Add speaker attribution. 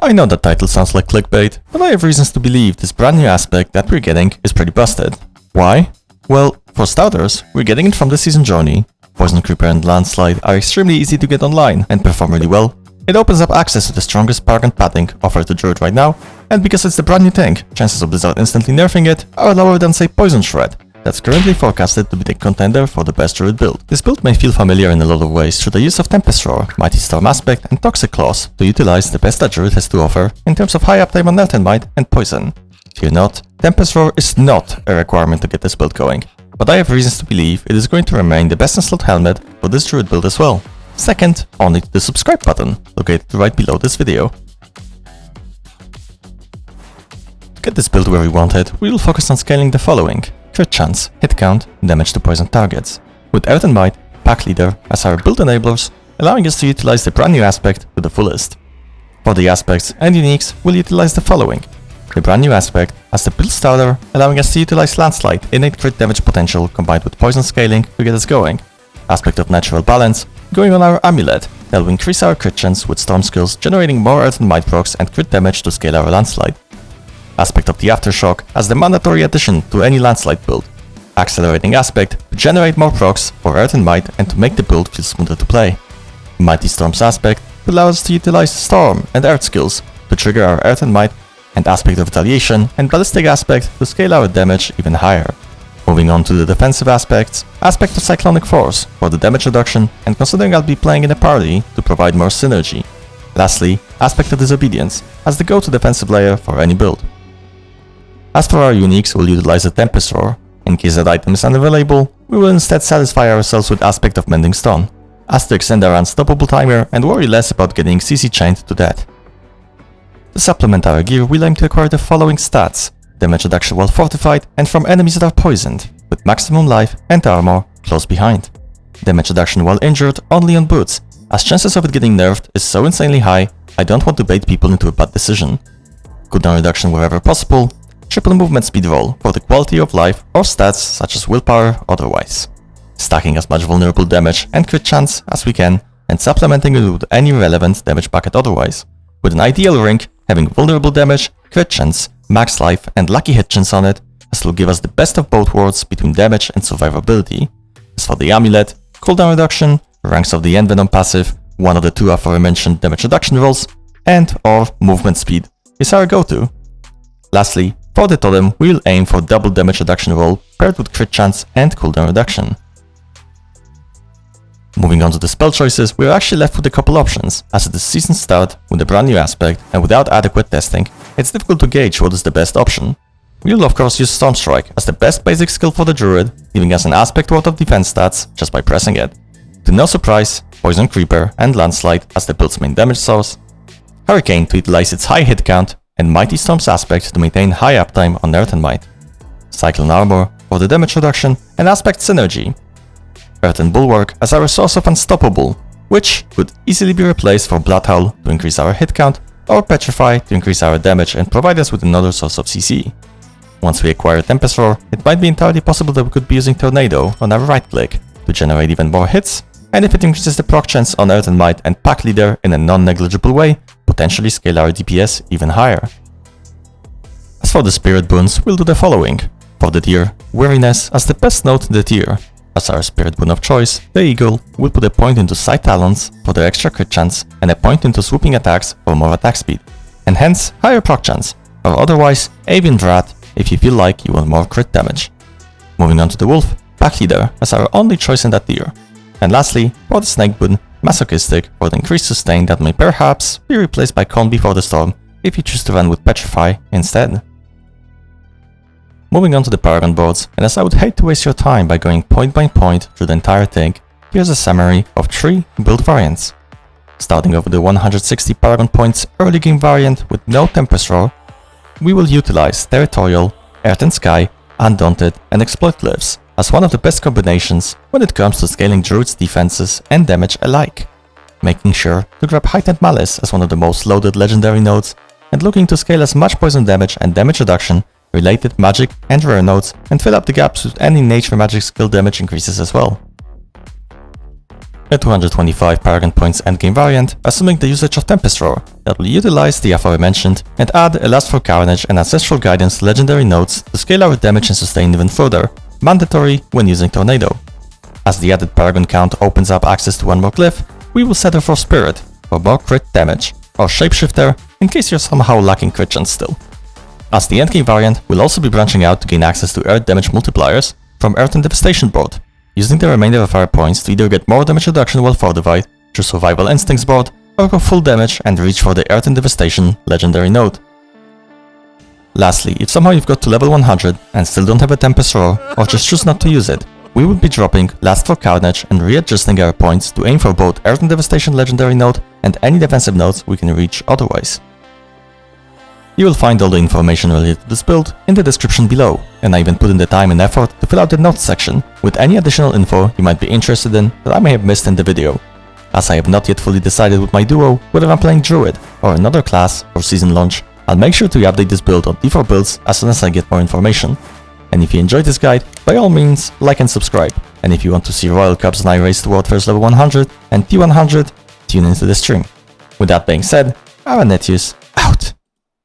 Speaker 1: I know that title sounds like clickbait, but I have reasons to believe this brand new aspect that we're getting is pretty busted. Why? Well, for starters, we're getting it from the season journey. Poison Creeper and Landslide are extremely easy to get online and perform really well. It opens up access to the strongest Paragon padding offered to Druid right now, and because it's the brand new tank, chances of Blizzard instantly nerfing it are lower than say Poison Shred, that's currently forecasted to be the contender for the best Druid build. This build may feel familiar in a lot of ways through the use of Tempest Roar, Mighty Storm Aspect and Toxic Claws to utilize the best that Druid has to offer in terms of high uptime on Earth and Might and Poison. Fear not, Tempest Roar is not a requirement to get this build going, but I have reasons to believe it is going to remain the best in slot helmet for this Druid build as well. Second, only to the subscribe button, located right below this video. To get this build where we want it, we will focus on scaling the following: crit chance, hit count, damage to poison targets, with Earth and Might, Pack Leader as our build enablers, allowing us to utilize the brand new aspect to the fullest. For the aspects and uniques, we'll utilize the following: the brand new aspect as the build starter, allowing us to utilize Landslide, innate crit damage potential combined with poison scaling to get us going. Aspect of natural balance, going on our amulet, that will increase our crit chance with storm skills, generating more Earth and Might procs and crit damage to scale our Landslide. Aspect of the Aftershock as the mandatory addition to any Landslide build. Accelerating aspect to generate more procs for Earth and Might and to make the build feel smoother to play. Mighty Storms aspect to allow us to utilize Storm and Earth skills to trigger our Earth and Might, and Aspect of Retaliation and Ballistic aspect to scale our damage even higher. Moving on to the defensive aspects, Aspect of Cyclonic Force for the damage reduction, and considering I'll be playing in a party to provide more synergy. Lastly, Aspect of Disobedience as the go-to defensive layer for any build. As for our uniques, we'll utilize the Tempest Roar. In case that item is unavailable, we will instead satisfy ourselves with Aspect of Mending Stone, as to extend our unstoppable timer and worry less about getting CC chained to death. To supplement our gear, we'll aim to acquire the following stats: damage reduction while fortified and from enemies that are poisoned, with maximum life and armor close behind. Damage reduction while injured only on boots, as chances of it getting nerfed is so insanely high, I don't want to bait people into a bad decision. Cooldown reduction wherever possible, triple movement speed roll for the quality of life or stats such as willpower otherwise. Stacking as much vulnerable damage and crit chance as we can, and supplementing it with any relevant damage bucket otherwise, with an ideal ring having vulnerable damage, crit chance, max life and lucky hit chance on it, as will give us the best of both worlds between damage and survivability. As for the amulet, cooldown reduction, ranks of the Envenom passive, one of the two aforementioned damage reduction rolls, and or movement speed is our go-to. Lastly, for the totem, we will aim for double damage reduction roll paired with crit chance and cooldown reduction. Moving on to the spell choices, we are actually left with a couple options, as at the season start with a brand new aspect and without adequate testing, it's difficult to gauge what is the best option. We will of course use Stormstrike as the best basic skill for the Druid, giving us an aspect worth of defense stats just by pressing it. To no surprise, Poison Creeper and Landslide as the build's main damage source, Hurricane to utilize its high hit count, and Mighty Storms aspect to maintain high uptime on Earth and Might. Cyclone Armor for the damage reduction and aspect synergy. Earth and Bulwark as our source of Unstoppable, which could easily be replaced for Bloodhowl to increase our hit count, or Petrify to increase our damage and provide us with another source of CC. Once we acquire Tempest Roar, it might be entirely possible that we could be using Tornado on our right click to generate even more hits, and if it increases the proc chance on Earth and Might and Pack Leader in a non-negligible way, potentially scale our DPS even higher. As for the Spirit Boons, we'll do the following. For the tier, Weariness as the best note in the tier. As our Spirit Boon of choice, the Eagle will put a point into Sight Talons for the extra crit chance and a point into Swooping Attacks for more attack speed, and hence higher proc chance, or otherwise Avian Drat if you feel like you want more crit damage. Moving on to the Wolf, Pack Leader as our only choice in that tier. And lastly, for the Snake Boon, Masochistic for the increased sustain that may perhaps be replaced by Calm Before the Storm if you choose to run with Petrify instead. Moving on to the Paragon boards, and as I would hate to waste your time by going point by point through the entire thing, here's a summary of 3 build variants. Starting off with the 160 Paragon points early game variant with no Tempest Roar, we will utilize Territorial, Earth and Sky, Undaunted and Exploit Glyphs as one of the best combinations when it comes to scaling Druid's defenses and damage alike, making sure to grab Heightened Malice as one of the most loaded legendary nodes, and looking to scale as much poison damage and damage reduction, related magic and rare nodes, and fill up the gaps with any nature magic skill damage increases as well. a 225 Paragon points endgame variant, assuming the usage of Tempest Roar, that will utilize the aforementioned and add a Lust for Carnage and Ancestral Guidance legendary nodes to scale our damage and sustain even further, mandatory when using Tornado. As the added Paragon count opens up access to one more glyph, we will settle for Spirit for more crit damage, or Shapeshifter in case you're somehow lacking crit chance still. As the endgame variant, we'll also be branching out to gain access to Earth damage multipliers from Earth and Devastation board, using the remainder of our points to either get more damage reduction while fortified through Survival Instincts board, or go full damage and reach for the Earth and Devastation legendary node. Lastly, if somehow you've got to level 100 and still don't have a Tempest Roar, or just choose not to use it, we will be dropping Lust for Carnage and readjusting our points to aim for both Earth and Devastation legendary node and any defensive nodes we can reach otherwise. You will find all the information related to this build in the description below, and I even put in the time and effort to fill out the notes section with any additional info you might be interested in that I may have missed in the video. As I have not yet fully decided with my duo whether I'm playing Druid or another class for season launch, I'll make sure to update this build on D4 builds as soon as I get more information. And if you enjoyed this guide, by all means like and subscribe, and if you want to see royalkubs and I race toward first level 100 and T100, tune into the stream. With that being said, Aranethius